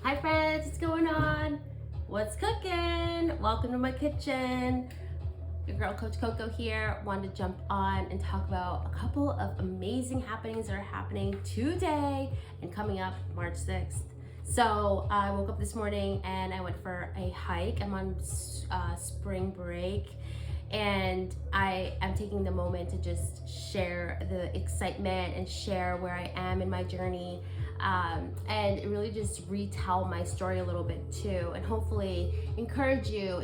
Hi friends, what's going on? What's cooking? Welcome to my kitchen. Your girl Coach Coco here. Wanted to jump on and talk about a couple of amazing happenings that are happening today and coming up March 6th. So I woke up this morning and I went for a hike. I'm on spring break and I am taking the moment to just share the excitement and share where I am in my journey, and really just retell my story a little bit too, and hopefully encourage you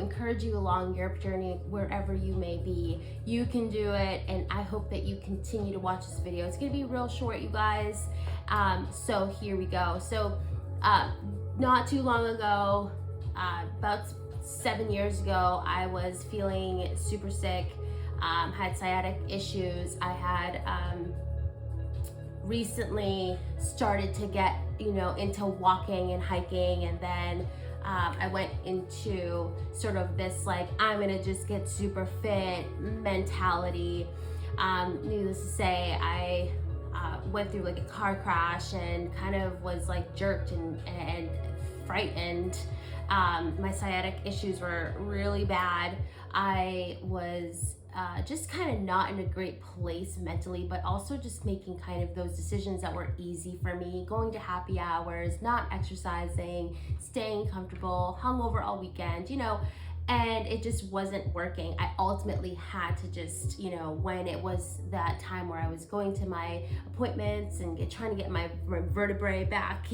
along your journey wherever you may be. You can do it, and I hope that you continue to watch this video. It's gonna be real short, you guys. So here we go. So not too long ago, about 7 years ago, I was feeling super sick, had sciatic issues. I had recently started to get, into walking and hiking, and then I went into sort of this like, I'm gonna just get super fit mentality. Needless to say, I went through like a car crash and kind of was like jerked and frightened. My sciatic issues were really bad. I was just kind of not in a great place mentally, but also just making kind of those decisions that were easy for me, going to happy hours, not exercising, staying comfortable, hungover all weekend, and it just wasn't working. I ultimately had to just, when it was that time where I was going to my appointments and trying to get my vertebrae back,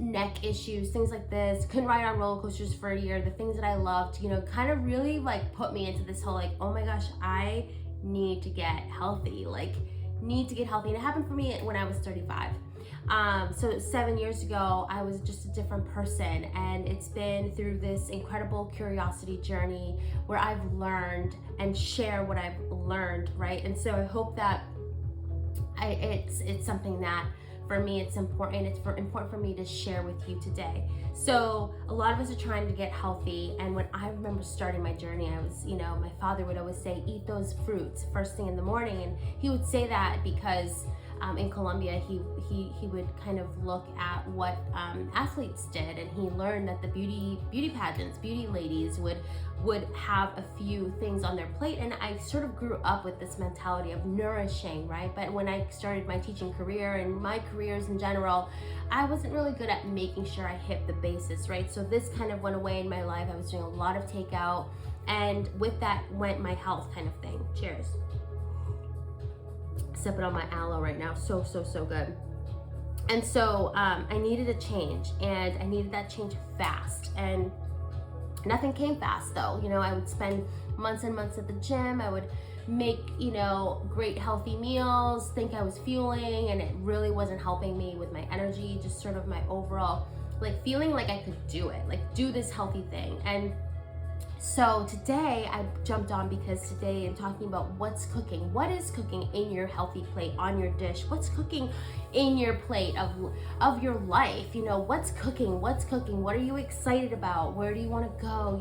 neck issues, things like this, couldn't ride on roller coasters for a year, the things that I loved, kind of really like put me into this whole like, oh my gosh, I need to get healthy, and it happened for me when I was 35. So 7 years ago, I was just a different person, and it's been through this incredible curiosity journey where I've learned and share what I've learned, right? And so I hope that it's something that for me it's important. It's important for me to share with you today. So a lot of us are trying to get healthy, and when I remember starting my journey, I was, my father would always say, eat those fruits first thing in the morning, and he would say that because in Colombia, he would kind of look at what athletes did, and he learned that the beauty pageants, beauty ladies would have a few things on their plate, and I sort of grew up with this mentality of nourishing, right? But when I started my teaching career and my careers in general, I wasn't really good at making sure I hit the basis, right? So this kind of went away in my life. I was doing a lot of takeout, and with that went my health kind of thing. Cheers. Sipping on my aloe right now, so good. And so I needed a change, and I needed that change fast, and nothing came fast though. I would spend months and months at the gym. I would make great healthy meals, think I was fueling, and it really wasn't helping me with my energy, just sort of my overall like feeling like I could do it, like do this healthy thing. And so today I jumped on because today I'm talking about what's cooking. What is cooking in your healthy plate, on your dish? What's cooking in your plate of your life? What's cooking? What are you excited about? Where do you want to go?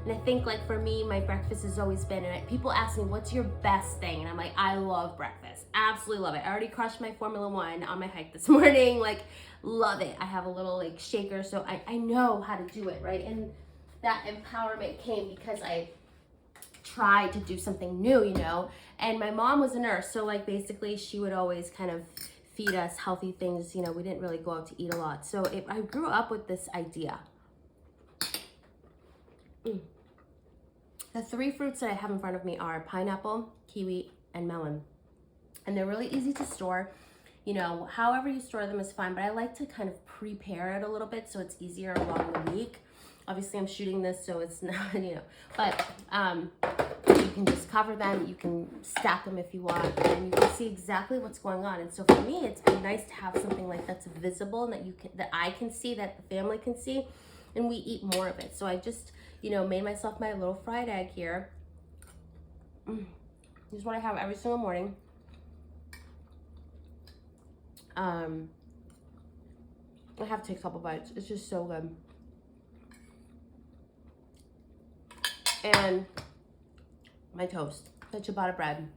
And I think like for me, my breakfast has always been, and people ask me, what's your best thing? And I'm like, I love breakfast. Absolutely love it. I already crushed my Formula One on my hike this morning. Like, love it. I have a little like shaker, so I know how to do it, right? And that empowerment came because I tried to do something new, and my mom was a nurse, so like basically she would always kind of feed us healthy things. We didn't really go out to eat a lot, so I grew up with this idea. The three fruits that I have in front of me are pineapple, kiwi, and melon, and they're really easy to store. However you store them is fine, but I like to kind of prepare it a little bit so it's easier along the week. Obviously I'm shooting this, so it's not, but you can just cover them, you can stack them if you want, and you can see exactly what's going on. And so for me, it's been nice to have something like that's visible and that I can see, that the family can see, and we eat more of it. So I just, made myself my little fried egg here. This is what I have every single morning. I have to take a couple bites. It's just so good. And my toast, the ciabatta bread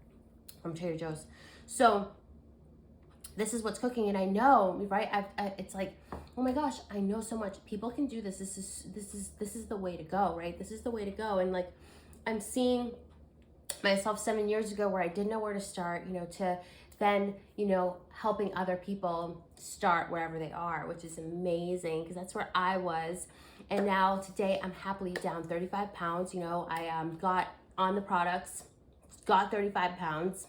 from Trader Joe's. So this is what's cooking, and I know, right? It's like oh my gosh, I know so much. People can do this. This is the way to go, right? This is the way to go. And like, I'm seeing myself 7 years ago where I didn't know where to start, to then, helping other people start wherever they are, which is amazing because that's where I was. And now today I'm happily down 35 pounds. I got on the products, got 35 pounds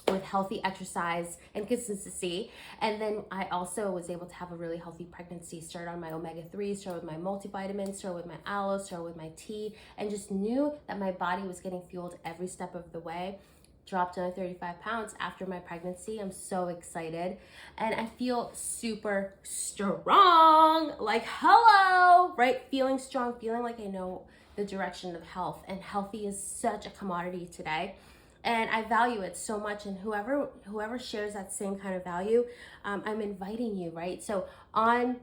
with healthy exercise and consistency. And then I also was able to have a really healthy pregnancy, start on my omega-3, start with my multivitamins, start with my aloe, start with my tea, and just knew that my body was getting fueled every step of the way. Dropped another 35 pounds after my pregnancy. I'm so excited. And I feel super strong, like hello, right? Feeling strong, feeling like I know the direction of health. And healthy is such a commodity today. And I value it so much, and whoever shares that same kind of value, I'm inviting you, right? So on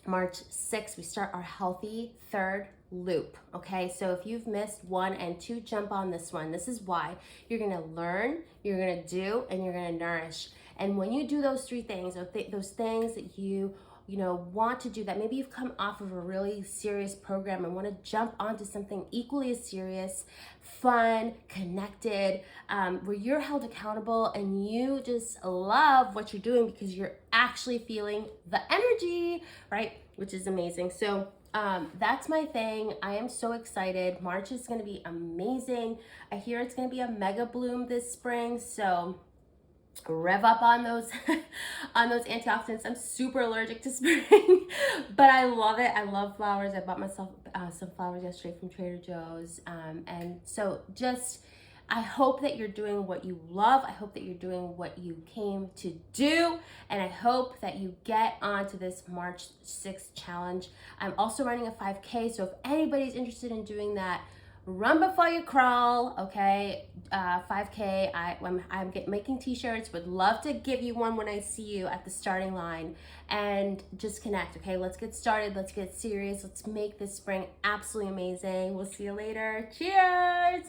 March 6th, we start our healthy third loop, okay? So if you've missed 1 and 2, jump on this one. This is why. You're gonna learn, you're gonna do, and you're gonna nourish. And when you do those 3 things, or those things that you want to do, that maybe you've come off of a really serious program and want to jump onto something equally as serious, fun, connected, where you're held accountable and you just love what you're doing because you're actually feeling the energy, right? Which is amazing. So that's my thing. I am so excited. March is going to be amazing. I hear it's going to be a mega bloom this spring. So rev up on those on those antioxidants. I'm super allergic to spring, but I love it. I love flowers. I bought myself some flowers yesterday from Trader Joe's, and so just I hope that you're doing what you love. I hope that you're doing what you came to do, and I hope that you get onto this March 6th challenge. I'm also running a 5K, so if anybody's interested in doing that, run before you crawl, okay? 5K, I'm making t-shirts, would love to give you one when I see you at the starting line, and just connect, okay? Let's get started, let's get serious, let's make this spring absolutely amazing. We'll see you later, cheers!